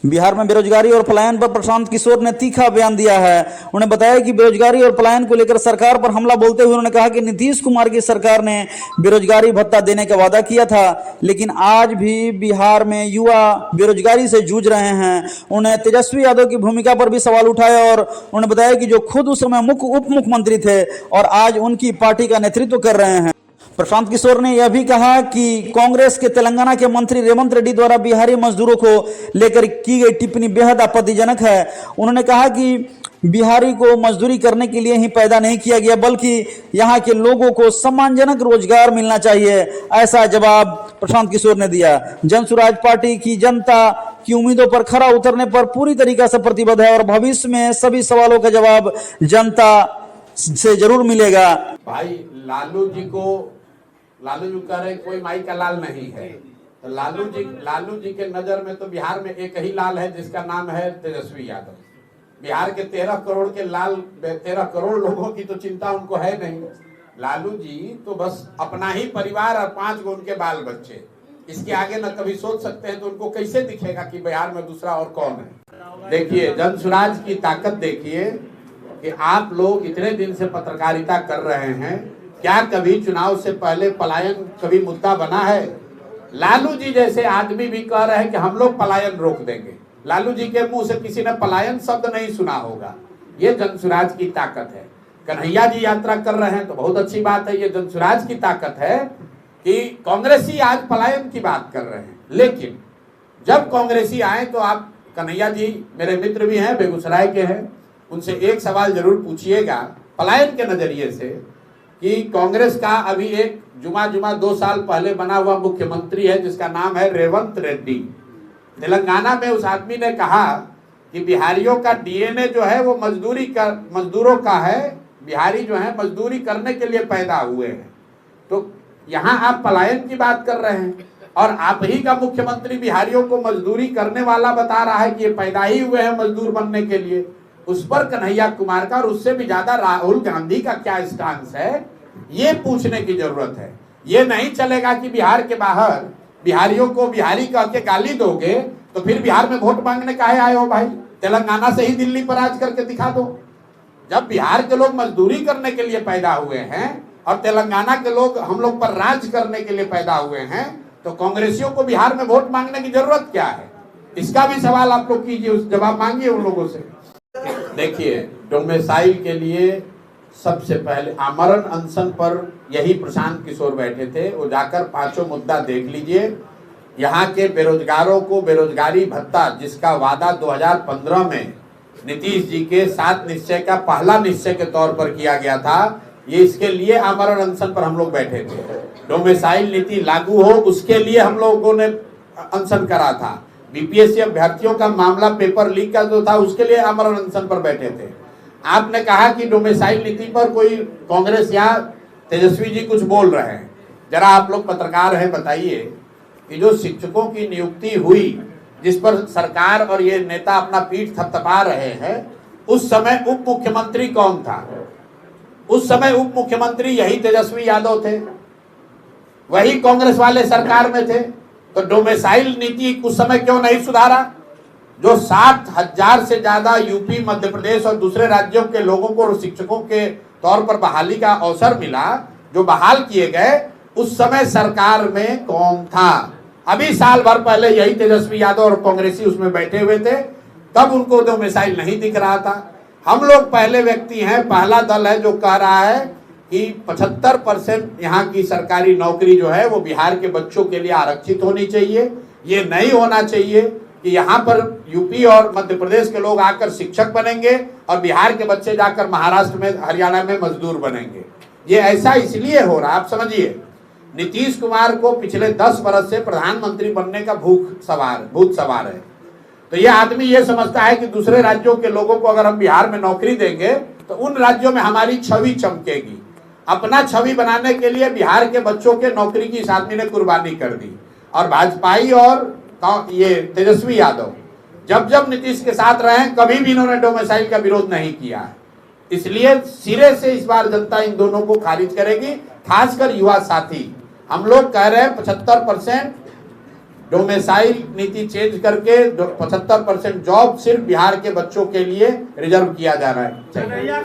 बिहार में बेरोजगारी और पलायन पर प्रशांत किशोर ने तीखा बयान दिया है। उन्होंने बताया कि बेरोजगारी और पलायन को लेकर सरकार पर हमला बोलते हुए उन्होंने कहा कि नीतीश कुमार की सरकार ने बेरोजगारी भत्ता देने का वादा किया था, लेकिन आज भी बिहार में युवा बेरोजगारी से जूझ रहे हैं। उन्होंने तेजस्वी यादव की भूमिका पर भी सवाल उठाया और उन्होंने बताया कि जो खुद उस समय उप मुख्यमंत्री थे और आज उनकी पार्टी का नेतृत्व कर रहे हैं। प्रशांत किशोर ने यह भी कहा कि कांग्रेस के तेलंगाना के मंत्री रेवंत रेड्डी द्वारा बिहारी मजदूरों को लेकर की गई टिप्पणी बेहद आपत्तिजनक है। उन्होंने कहा कि बिहारी को मजदूरी करने के लिए ही पैदा नहीं किया गया, बल्कि यहाँ के लोगों को सम्मानजनक रोजगार मिलना चाहिए। ऐसा जवाब प्रशांत किशोर ने दिया। जनसुराज पार्टी की जनता की उम्मीदों पर खरा उतरने पर पूरी तरीके से प्रतिबद्ध है और भविष्य में सभी सवालों का जवाब जनता से जरूर मिलेगा। भाई लालू जी कह रहे कोई माई का लाल नहीं है, तो लालू जी के नजर में तो बिहार में एक ही लाल है जिसका नाम है तेजस्वी यादव। बिहार के 13 करोड़ के लाल 13 करोड़ लोगों की तो चिंता उनको है नहीं। लालू जी तो बस अपना ही परिवार और 5 गो उनके बाल बच्चे, इसके आगे न कभी सोच सकते हैं। तो उनको कैसे दिखेगा कि बिहार में दूसरा और कौन है। देखिए जनसुराज की ताकत देखिए कि आप लोग इतने दिन से पत्रकारिता कर रहे हैं, क्या कभी चुनाव से पहले पलायन कभी मुद्दा बना है? लालू जी जैसे आदमी भी कह रहे हैं कि हम लोग पलायन रोक देंगे। लालू जी के मुंह से किसी ने पलायन शब्द नहीं सुना होगा। ये जनसुराज की ताकत है। कन्हैया जी यात्रा कर रहे हैं तो बहुत अच्छी बात है। ये जनसुराज की ताकत है कि कांग्रेसी आज पलायन की बात कर रहे हैं, लेकिन जब कांग्रेसी आए तो आप कन्हैया जी मेरे मित्र भी हैं, बेगूसराय के हैं, उनसे एक सवाल जरूर पूछिएगा पलायन के नजरिए से कि कांग्रेस का अभी एक जुमा 2 साल पहले बना हुआ मुख्यमंत्री है जिसका नाम है रेवंत रेड्डी। तेलंगाना में उस आदमी ने कहा कि बिहारियों का डीएनए जो है वो मजदूरों का है, बिहारी जो है मजदूरी करने के लिए पैदा हुए हैं। तो यहाँ आप पलायन की बात कर रहे हैं और आप ही का मुख्यमंत्री बिहारियों को मजदूरी करने वाला बता रहा है कि ये पैदा ही हुए हैं मजदूर बनने के लिए। उस पर कन्हैया कुमार का और उससे भी ज्यादा राहुल गांधी का क्या स्टांस है, ये पूछने की जरूरत है। ये नहीं चलेगा कि बिहार के बाहर बिहारियों को बिहारी कह के गाली दोगे तो फिर बिहार में वोट मांगने काहे आए हो भाई? तेलंगाना से ही दिल्ली पर राज करके दिखा दो। जब बिहार के लोग मजदूरी करने के लिए पैदा हुए हैं और तेलंगाना के लोग हम लोग पर राज करने के लिए पैदा हुए हैं, तो कांग्रेसियों को बिहार में वोट मांगने की जरूरत क्या है? इसका भी सवाल आप लोग कीजिए, उस जवाब मांगिए उन लोगों से। देखिए डोमेसाइल के लिए सबसे पहले आमरण अनशन पर यही प्रशांत किशोर बैठे थे। वो जाकर 5 मुद्दा देख लीजिए। यहाँ के बेरोजगारों को बेरोजगारी भत्ता जिसका वादा 2015 में नीतीश जी के 7 निश्चय का पहला निश्चय के तौर पर किया गया था, ये इसके लिए आमरण अनशन पर हम लोग बैठे थे। डोमेसाइल नीति लागू हो उसके लिए हम लोगों ने अनशन करा था। बीपीएससी अभ्यर्थियों का मामला पेपर लीक का जो था उसके लिए आमरण अनशन पर बैठे थे। आपने कहा कि डोमेसाइल नीति पर कोई कांग्रेस या तेजस्वी जी कुछ बोल रहे हैं। जरा आप लोग पत्रकार हैं, बताइए कि जो शिक्षकों की नियुक्ति हुई जिस पर सरकार और ये नेता अपना पीठ थपथपा रहे हैं, उस समय उप मुख्यमंत्री कौन था? उस समय उप मुख्यमंत्री यही तेजस्वी यादव थे, वही कांग्रेस वाले सरकार में थे। तो डोमेसाइल नीति उस समय क्यों नहीं सुधारा? जो 60,000 से ज्यादा यूपी, मध्य प्रदेश और दूसरे राज्यों के लोगों को शिक्षकों के तौर पर बहाली का अवसर मिला, जो बहाल किए गए, उस समय सरकार में कौन था? अभी साल भर पहले यही तेजस्वी यादव और कांग्रेसी उसमें बैठे हुए थे, तब उनको डोमेसाइल नहीं दिख रहा था। हम लोग पहले व्यक्ति हैं, पहला दल है जो कह रहा है कि 75% यहाँ की सरकारी नौकरी जो है वो बिहार के बच्चों के लिए आरक्षित होनी चाहिए। ये नहीं होना चाहिए कि यहाँ पर यूपी और मध्य प्रदेश के लोग आकर शिक्षक बनेंगे और बिहार के बच्चे जाकर महाराष्ट्र में, हरियाणा में मजदूर बनेंगे। ये ऐसा इसलिए हो रहा, आप समझिए। नीतीश कुमार को पिछले 10 वर्ष से प्रधानमंत्री बनने का भूत सवार है। तो ये आदमी ये समझता है कि दूसरे राज्यों के लोगों को अगर हम बिहार में नौकरी देंगे तो उन राज्यों में हमारी छवि चमकेगी। अपना छवि बनाने के लिए बिहार के बच्चों के नौकरी की इस आदमी ने कुर्बानी कर दी। और भाजपाई और ये तेजस्वी यादव जब नीतीश के साथ रहे, कभी भी इन्होंने डोमेसाइल का विरोध नहीं किया। इसलिए सिरे से इस बार जनता इन दोनों को खारिज करेगी, खासकर युवा साथी। हम लोग कह रहे हैं 75% डोमेसाइल नीति चेंज करके 75% जॉब सिर्फ बिहार के बच्चों के लिए रिजर्व किया जा रहा है।